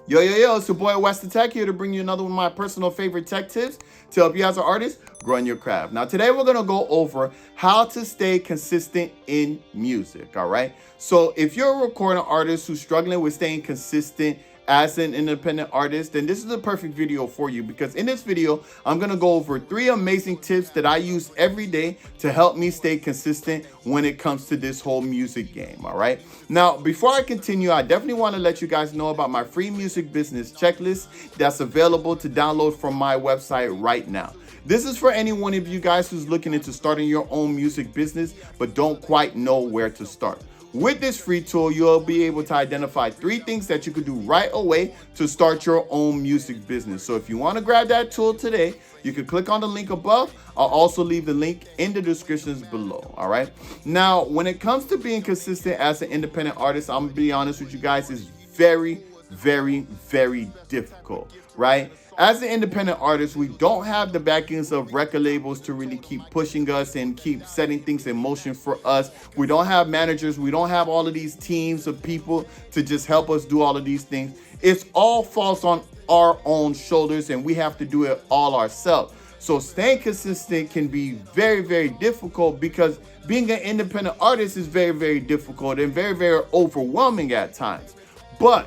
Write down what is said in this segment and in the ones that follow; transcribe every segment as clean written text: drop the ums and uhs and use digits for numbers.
Yo, it's your boy Wes the Tech here to bring you another one of my personal favorite tech tips to help you as an artist grow in your craft. Now, today we're gonna go over how to stay consistent in music, all right? So if you're a recording artist who's struggling with staying consistent as an independent artist, then this is the perfect video for you, because in this video, I'm gonna go over 3 amazing tips that I use every day to help me stay consistent when it comes to this whole music game, all right? Now, before I continue, I definitely wanna let you guys know about my free music business checklist that's available to download from my website right now. This is for any one of you guys who's looking into starting your own music business, but don't quite know where to start. With this free tool, you'll be able to identify 3 things that you could do right away to start your own music business. So if you want to grab that tool today, you can click on the link above. I'll also leave the link in the descriptions below, all right? Now, when it comes to being consistent as an independent artist, I'm gonna be honest with you guys, it's very, very difficult, right? As an independent artist, we don't have the backings of record labels to really keep pushing us and keep setting things in motion for us. We don't have managers. We don't have all of these teams of people to just help us do all of these things. It's all falls on our own shoulders, and we have to do it all ourselves. So staying consistent can be very difficult, because being an independent artist is very difficult and very overwhelming at times. But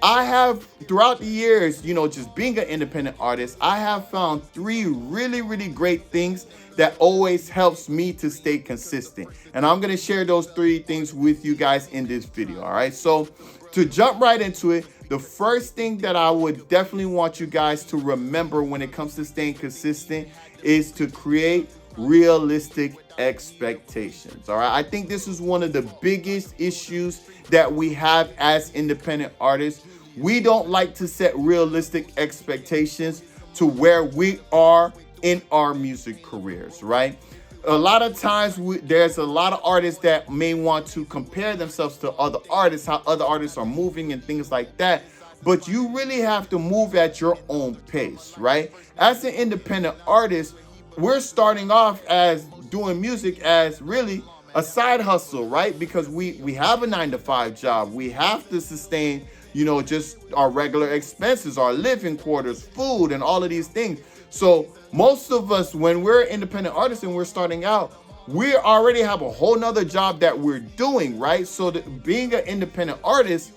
I have, throughout the years, just being an independent artist, I have found 3 really great things that always helps me to stay consistent. And I'm going to share those 3 things with you guys in this video, all right? So to jump right into it, the first thing that I would definitely want you guys to remember when it comes to staying consistent is to create realistic expectations, all right? I think this is one of the biggest issues that we have as independent artists. We don't like to set realistic expectations to where we are in our music careers, right? A lot of times there's a lot of artists that may want to compare themselves to other artists, how other artists are moving and things like that. But you really have to move at your own pace, right? As an independent artist, we're starting off as doing music as really a side hustle, right? Because we have a 9-to-5 job. We have to sustain, just our regular expenses, our living quarters, food, and all of these things. So most of us, when we're independent artists and we're starting out, we already have a whole nother job that we're doing, right? So being an independent artist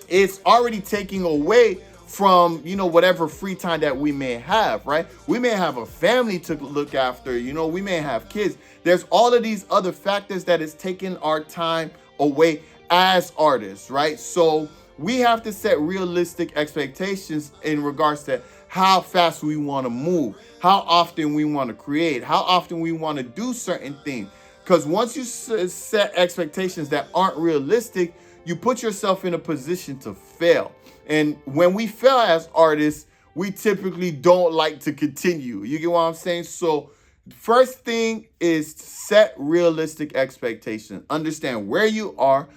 is already taking away from, whatever free time that we may have, right? We may have a family to look after, we may have kids. There's all of these other factors that is taking our time away as artists, right? So we have to set realistic expectations in regards to how fast we want to move, how often we want to create, how often we want to do certain things. Because once you set expectations that aren't realistic, you put yourself in a position to fail. And when we fail as artists, we typically don't like to continue. You get what I'm saying? So first thing is set realistic expectations. Understand where you are.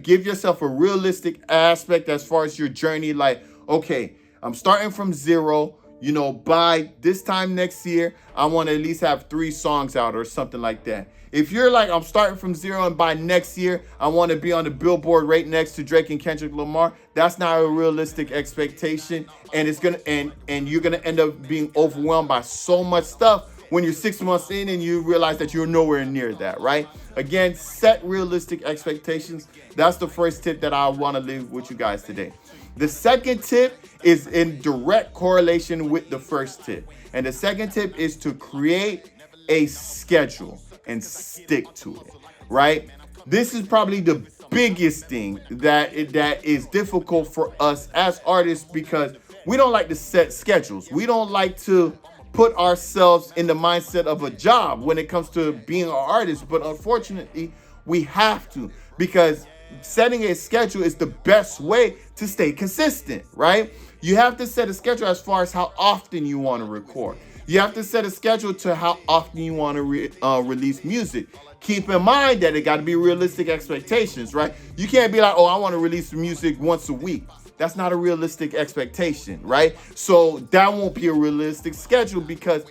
Give yourself a realistic aspect as far as your journey. Like, okay, I'm starting from 0. By this time next year, I want to at least have 3 songs out or something like that. If you're like, I'm starting from 0 and by next year, I want to be on the Billboard right next to Drake and Kendrick Lamar, that's not a realistic expectation. And it's going to, and you're going to end up being overwhelmed by so much stuff when you're 6 months in and you realize that you're nowhere near that, right? Again, set realistic expectations. That's the first tip that I want to leave with you guys today. The second tip is in direct correlation with the first tip. And the second tip is to create a schedule and stick to it, right? This is probably the biggest thing that is difficult for us as artists, because we don't like to set schedules. We don't like to put ourselves in the mindset of a job when it comes to being an artist. But unfortunately, we have to, because setting a schedule is the best way to stay consistent, right? You have to set a schedule as far as how often you want to record. You have to set a schedule to how often you want to release music. Keep in mind that it got to be realistic expectations, right? You can't be like, oh, I want to release music once a week. That's not a realistic expectation, right? So that won't be a realistic schedule, because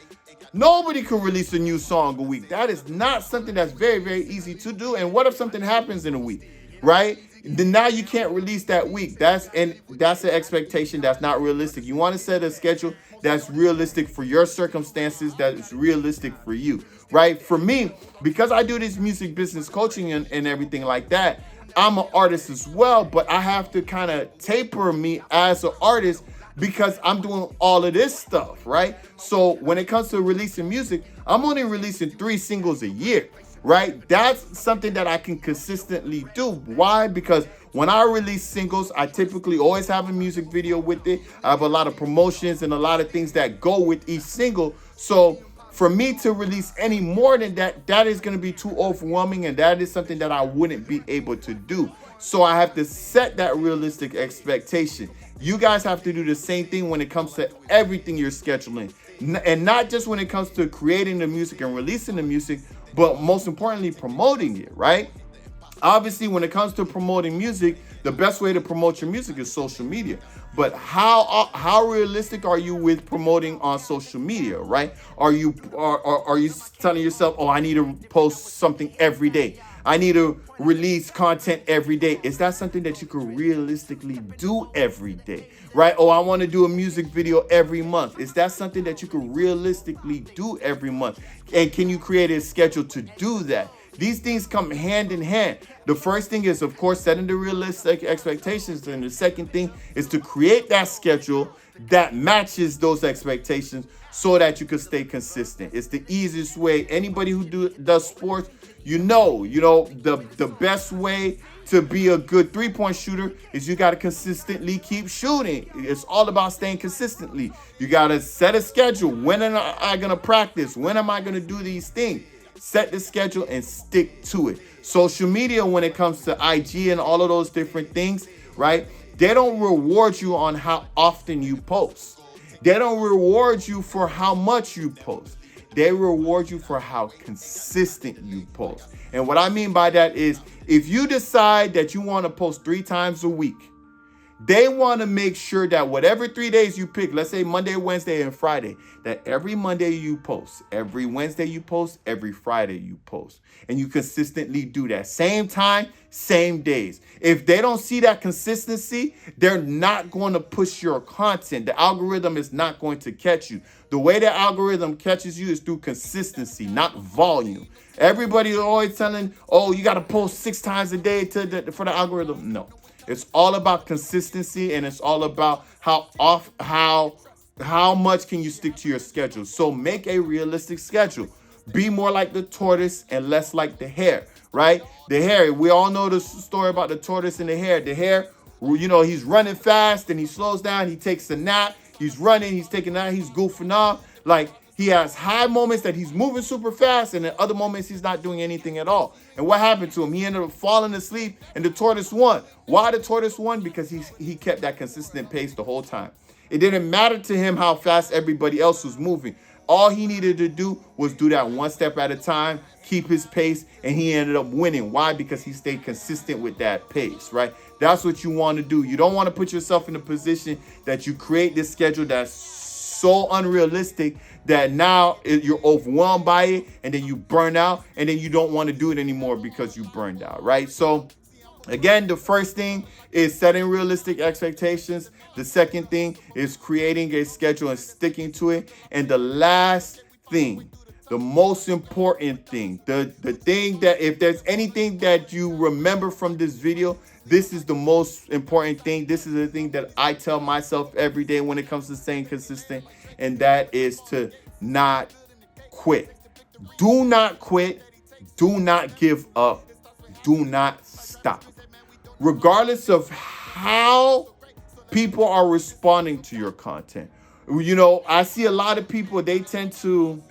nobody can release a new song a week. That is not something that's very easy to do. And what if something happens in a week? right? Then now you can't release that week. That's an expectation that's not realistic. You want to set a schedule that's realistic for your circumstances, that is realistic for you, right? For me, because I do this music business coaching and everything like that, I'm an artist as well, but I have to kind of taper me as an artist because I'm doing all of this stuff, right? So when it comes to releasing music, I'm only releasing 3 singles a year, right? That's something that I can consistently do. Why? Because when I release singles, I typically always have a music video with it. I have a lot of promotions and a lot of things that go with each single. So for me to release any more than that, that is going to be too overwhelming, and that is something that I wouldn't be able to do. So I have to set that realistic expectation. You guys have to do the same thing when it comes to everything you're scheduling, and not just when it comes to creating the music and releasing the music, but most importantly, promoting it, right? Obviously, when it comes to promoting music, the best way to promote your music is social media. But how realistic are you with promoting on social media, right? Are you telling yourself, oh, I need to post something every day, I need to release content every day? Is that something that you can realistically do every day, right? Oh, I want to do a music video every month. Is that something that you can realistically do every month? And can you create a schedule to do that? These things come hand in hand. The first thing is, of course, setting the realistic expectations. And the second thing is to create that schedule that matches those expectations so that you can stay consistent. It's the easiest way. Anybody who does sports, you know, the best way to be a good three-point shooter is you got to consistently keep shooting. It's all about staying consistently. You got to set a schedule. When am I going to practice? When am I going to do these things? Set the schedule and stick to it. Social media, when it comes to IG and all of those different things, right? They don't reward you on how often you post. They don't reward you for how much you post. They reward you for how consistent you post. And what I mean by that is, if you decide that you want to post 3 times a week, they want to make sure that whatever 3 days you pick, let's say Monday, Wednesday, and Friday, that every Monday you post, every Wednesday you post, every Friday you post. And you consistently do that. Same time, same days. If they don't see that consistency, they're not going to push your content. The algorithm is not going to catch you. The way the algorithm catches you is through consistency, not volume. Everybody is always telling, oh, you got to post 6 times a day for the algorithm. No. It's all about consistency, and it's all about how much can you stick to your schedule. So make a realistic schedule. Be more like the tortoise and less like the hare, right? The hare, we all know the story about the tortoise and the hare. The hare, he's running fast and he slows down. He takes a nap. He's running. He's taking a nap. He's goofing off. Like, he has high moments that he's moving super fast, and in other moments he's not doing anything at all. And what happened to him? He ended up falling asleep, and the tortoise won. Why the tortoise won? Because he kept that consistent pace the whole time. It didn't matter to him how fast everybody else was moving. All he needed to do was do that one step at a time, keep his pace, and he ended up winning. Why? Because he stayed consistent with that pace, right? That's what you want to do. You don't want to put yourself in a position that you create this schedule that's so unrealistic that now you're overwhelmed by it, and then you burn out, and then you don't want to do it anymore because you burned out, right? So again, the first thing is setting realistic expectations. The second thing is creating a schedule and sticking to it. And the last thing, the most important thing, the thing that, if there's anything that you remember from this video, this is the most important thing. This is the thing that I tell myself every day when it comes to staying consistent, and that is to not quit. Do not quit. Do not give up. Do not stop. Regardless of how people are responding to your content. I see a lot of people, they tend to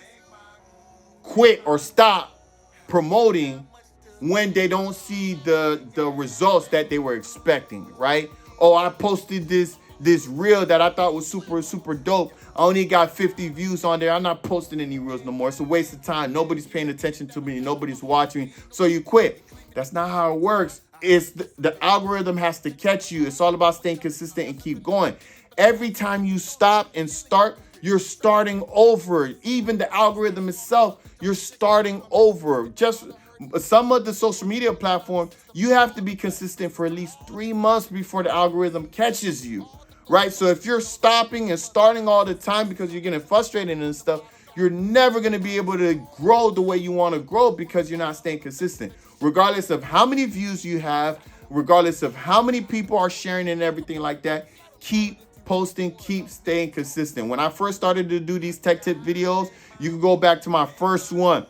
quit or stop promoting when they don't see the results that they were expecting, right? Oh, I posted this reel that I thought was super, super dope. I only got 50 views on there. I'm not posting any reels no more. It's a waste of time. Nobody's paying attention to me. Nobody's watching me. So you quit. That's not how it works. It's the algorithm has to catch you. It's all about staying consistent and keep going. Every time you stop and start, you're starting over. Even the algorithm itself, you're starting over. Just Some of the social media platforms, you have to be consistent for at least 3 months before the algorithm catches you, right? So if you're stopping and starting all the time because you're getting frustrated and stuff, you're never going to be able to grow the way you want to grow because you're not staying consistent. Regardless of how many views you have, regardless of how many people are sharing and everything like that, keep posting, keep staying consistent. When I first started to do these tech tip videos, you can go back to my first one.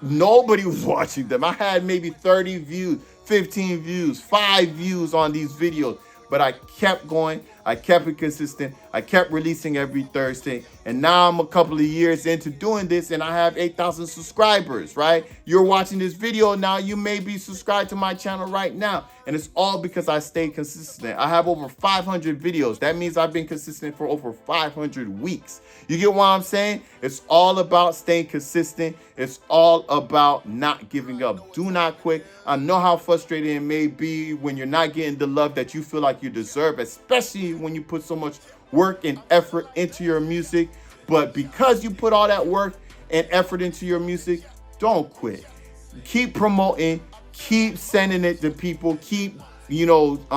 Nobody was watching them. I had maybe 30 views, 15 views, 5 views on these videos. But I kept going. I kept it consistent. I kept releasing every Thursday. And now I'm a couple of years into doing this and I have 8,000 subscribers, right? You're watching this video now. You may be subscribed to my channel right now. And it's all because I stayed consistent. I have over 500 videos. That means I've been consistent for over 500 weeks. You get what I'm saying? It's all about staying consistent. It's all about not giving up. Do not quit. I know how frustrating it may be when you're not getting the love that you feel like you deserve, especially when you put so much work and effort into your music. But because you put all that work and effort into your music, don't quit. Keep promoting, keep sending it to people, keep, doing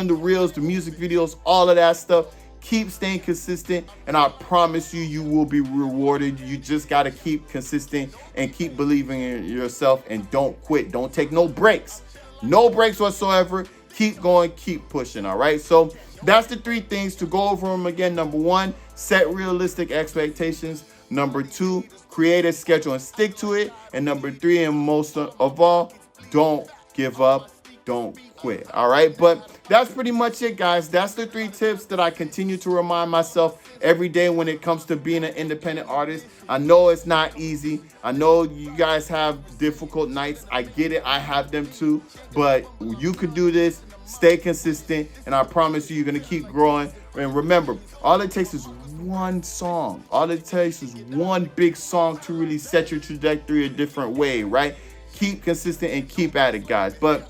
the reels, the music videos, all of that stuff. Keep staying consistent, and I promise you, you will be rewarded. You just got to keep consistent and keep believing in yourself, and don't quit. Don't take no breaks. No breaks whatsoever. Keep going, keep pushing, all right? So that's the 3 things. To go over them again: number 1, set realistic expectations. Number 2, create a schedule and stick to it. And number 3, and most of all, don't give up. Don't quit. All right. But that's pretty much it, guys. That's the 3 tips that I continue to remind myself every day when it comes to being an independent artist. I know it's not easy. I know you guys have difficult nights. I get it. I have them too. But you could do this. Stay consistent. And I promise you, you're going to keep growing. And remember, all it takes is one song. All it takes is one big song to really set your trajectory a different way, right? Keep consistent and keep at it, guys. But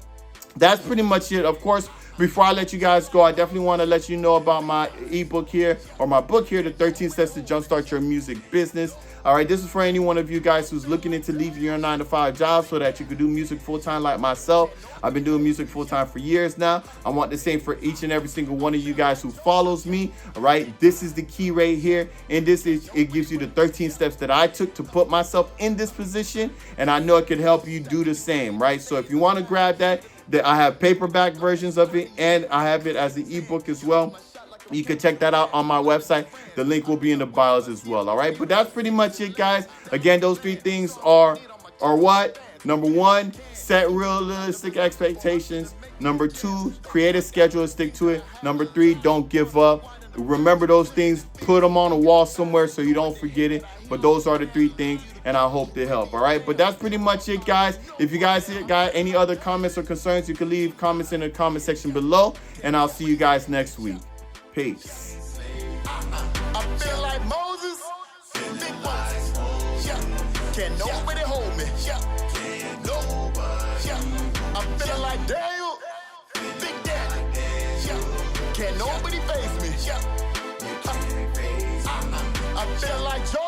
that's pretty much it. Of course, before I let you guys go, I definitely want to let you know about my ebook here, or my book here, The 13 Steps to Jumpstart Your Music Business. All right, this is for any one of you guys who's looking into leaving your 9-to-5 job so that you can do music full-time like myself. I've been doing music full-time for years now. I want the same for each and every single one of you guys who follows me. All right, this is the key right here. And it gives you the 13 steps that I took to put myself in this position. And I know it could help you do the same, right? So if you want to grab that, I have paperback versions of it, and I have it as an ebook as well. You can check that out on my website. The link will be in the bios as well. All right, but that's pretty much it, guys. Again, those 3 things are what? Number 1, set realistic expectations. Number 2, create a schedule and stick to it. Number 3, don't give up. Remember those things, put them on a wall somewhere so you don't forget it. But those are the 3 things, and I hope they help. All right, but that's pretty much it, guys. If you guys got any other comments or concerns, you can leave comments in the comment section below, and I'll see you guys next week. Peace. I feel like Moses. Big Moses. Yeah. Can nobody hold me? Yeah. Yeah. I'm feeling like Daniel. Big Daddy. Yeah. Can nobody face me? Yeah. I feel like Joe.